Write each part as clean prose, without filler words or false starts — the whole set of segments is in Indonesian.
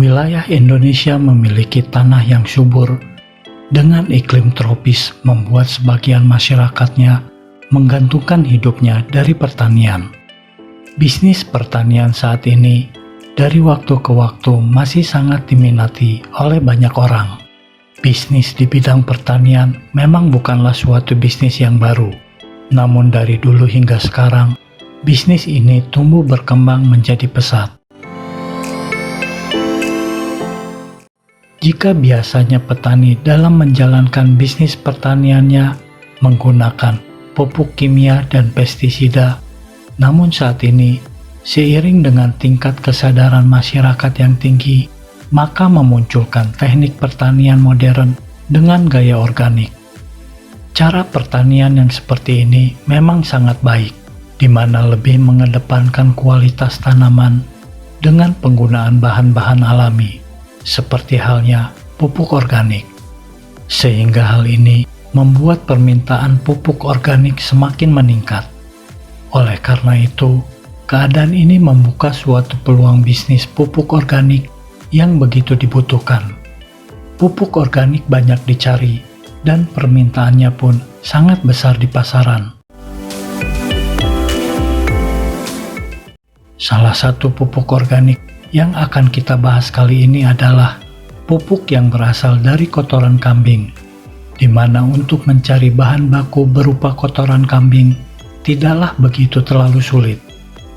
Wilayah Indonesia memiliki tanah yang subur dengan iklim tropis membuat sebagian masyarakatnya menggantungkan hidupnya dari pertanian. Bisnis pertanian saat ini dari waktu ke waktu masih sangat diminati oleh banyak orang. Bisnis di bidang pertanian memang bukanlah suatu bisnis yang baru, namun dari dulu hingga sekarang, bisnis ini tumbuh berkembang menjadi pesat. Jika biasanya petani dalam menjalankan bisnis pertaniannya menggunakan pupuk kimia dan pestisida, namun saat ini, seiring dengan tingkat kesadaran masyarakat yang tinggi, maka memunculkan teknik pertanian modern dengan gaya organik. Cara pertanian yang seperti ini memang sangat baik, di mana lebih mengedepankan kualitas tanaman dengan penggunaan bahan-bahan alami, seperti halnya pupuk organik. Sehingga hal ini membuat permintaan pupuk organik semakin meningkat. Oleh karena itu, keadaan ini membuka suatu peluang bisnis pupuk organik yang begitu dibutuhkan. Pupuk organik banyak dicari dan permintaannya pun sangat besar di pasaran. Salah satu pupuk organik yang akan kita bahas kali ini adalah pupuk yang berasal dari kotoran kambing, di mana untuk mencari bahan baku berupa kotoran kambing tidaklah begitu terlalu sulit,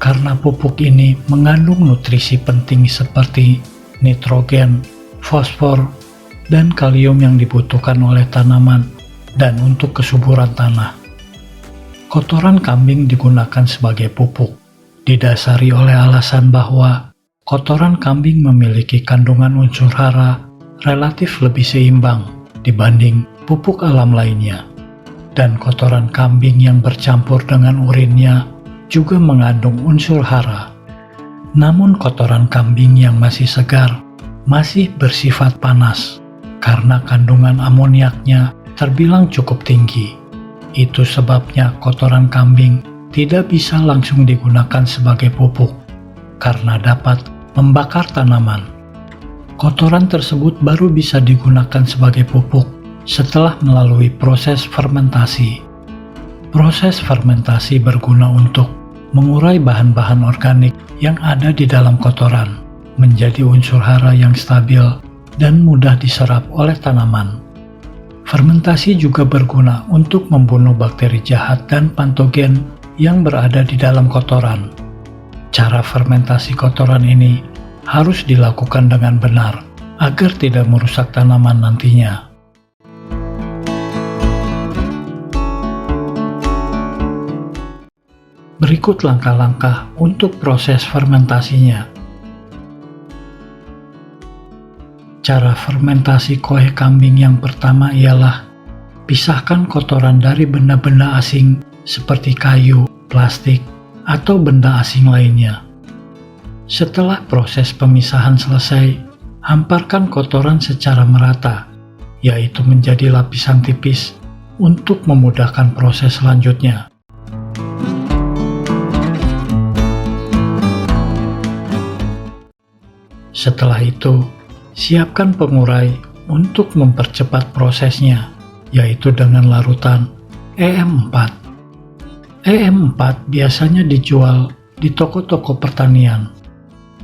karena pupuk ini mengandung nutrisi penting seperti nitrogen, fosfor, dan kalium yang dibutuhkan oleh tanaman dan untuk kesuburan tanah. Kotoran kambing digunakan sebagai pupuk, didasari oleh alasan bahwa kotoran kambing memiliki kandungan unsur hara relatif lebih seimbang dibanding pupuk alam lainnya, dan kotoran kambing yang bercampur dengan urinnya juga mengandung unsur hara. Namun kotoran kambing yang masih segar masih bersifat panas karena kandungan amoniaknya terbilang cukup tinggi. Itu sebabnya kotoran kambing tidak bisa langsung digunakan sebagai pupuk karena dapat membakar tanaman. Kotoran tersebut baru bisa digunakan sebagai pupuk setelah melalui proses fermentasi. Proses fermentasi berguna untuk mengurai bahan-bahan organik yang ada di dalam kotoran menjadi unsur hara yang stabil dan mudah diserap oleh tanaman. Fermentasi juga berguna untuk membunuh bakteri jahat dan patogen yang berada di dalam kotoran. Cara fermentasi kotoran ini harus dilakukan dengan benar agar tidak merusak tanaman nantinya. Berikut langkah-langkah untuk proses fermentasinya. Cara fermentasi koe kambing yang pertama ialah pisahkan kotoran dari benda-benda asing seperti kayu, plastik, atau benda asing lainnya. Setelah proses pemisahan selesai, hamparkan kotoran secara merata, yaitu menjadi lapisan tipis untuk memudahkan proses selanjutnya. Setelah itu, siapkan pengurai untuk mempercepat prosesnya, yaitu dengan larutan EM4. EM4 biasanya dijual di toko-toko pertanian.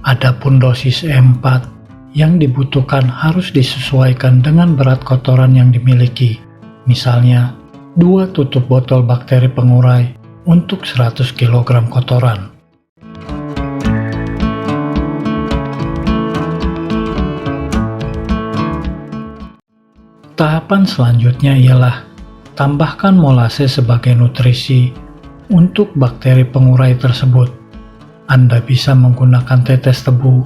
Adapun dosis EM4 yang dibutuhkan harus disesuaikan dengan berat kotoran yang dimiliki. Misalnya, 2 tutup botol bakteri pengurai untuk 100 kg kotoran. Tahapan selanjutnya ialah tambahkan molase sebagai nutrisi untuk bakteri pengurai tersebut. Anda bisa menggunakan tetes tebu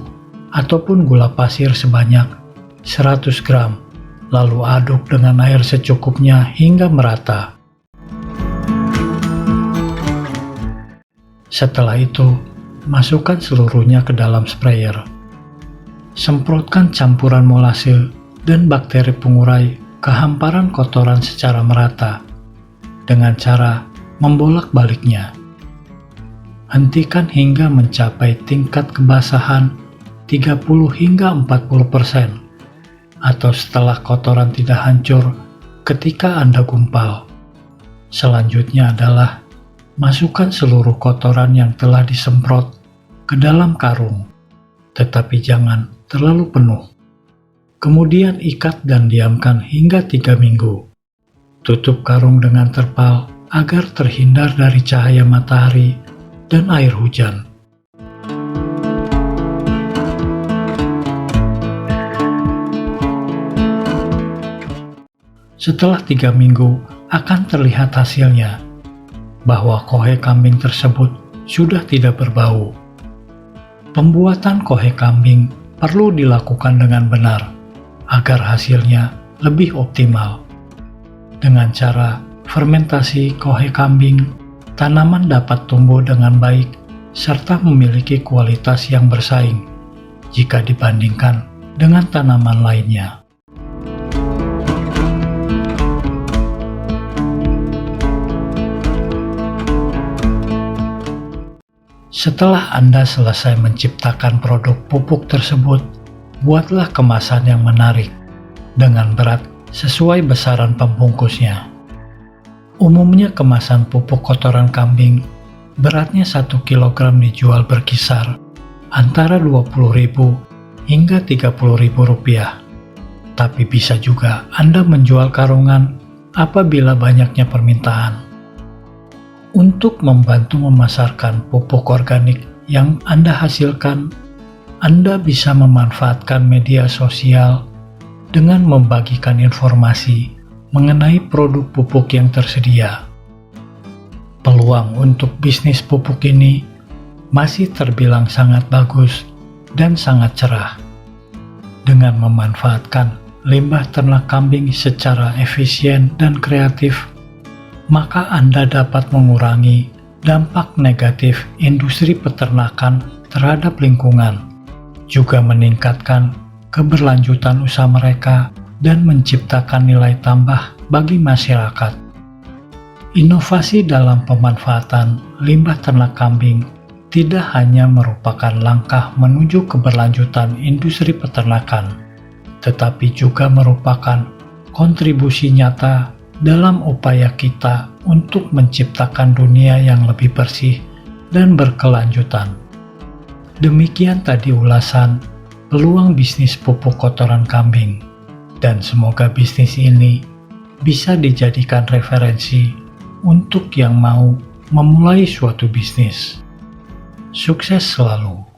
ataupun gula pasir sebanyak 100 gram, lalu aduk dengan air secukupnya hingga merata. Setelah itu, masukkan seluruhnya ke dalam sprayer. Semprotkan campuran molase dan bakteri pengurai ke hamparan kotoran secara merata dengan cara membolak-baliknya. Hentikan hingga mencapai tingkat kebasahan 30 hingga 40%, atau setelah kotoran tidak hancur ketika Anda gumpal. Selanjutnya adalah masukkan seluruh kotoran yang telah disemprot ke dalam karung, tetapi jangan terlalu penuh. Kemudian ikat dan diamkan hingga 3 minggu. Tutup karung dengan terpal agar terhindar dari cahaya matahari dan air hujan. Setelah 3 minggu akan terlihat hasilnya, bahwa kohe kambing tersebut sudah tidak berbau. Pembuatan kohe kambing perlu dilakukan dengan benar agar hasilnya lebih optimal. Dengan cara fermentasi kohe kambing, tanaman dapat tumbuh dengan baik serta memiliki kualitas yang bersaing jika dibandingkan dengan tanaman lainnya. Setelah Anda selesai menciptakan produk pupuk tersebut, buatlah kemasan yang menarik dengan berat sesuai besaran pembungkusnya. Umumnya kemasan pupuk kotoran kambing beratnya 1 kg dijual berkisar antara Rp20.000 hingga Rp30.000. Tapi bisa juga Anda menjual karungan apabila banyaknya permintaan. Untuk membantu memasarkan pupuk organik yang Anda hasilkan, Anda bisa memanfaatkan media sosial dengan membagikan informasi mengenai produk pupuk yang tersedia. Peluang untuk bisnis pupuk ini masih terbilang sangat bagus dan sangat cerah. Dengan memanfaatkan limbah ternak kambing secara efisien dan kreatif, maka Anda dapat mengurangi dampak negatif industri peternakan terhadap lingkungan, juga meningkatkan keberlanjutan usaha mereka dan menciptakan nilai tambah bagi masyarakat. Inovasi dalam pemanfaatan limbah ternak kambing tidak hanya merupakan langkah menuju keberlanjutan industri peternakan, tetapi juga merupakan kontribusi nyata dalam upaya kita untuk menciptakan dunia yang lebih bersih dan berkelanjutan. Demikian tadi ulasan peluang bisnis pupuk kotoran kambing, dan semoga bisnis ini bisa dijadikan referensi untuk yang mau memulai suatu bisnis. Sukses selalu!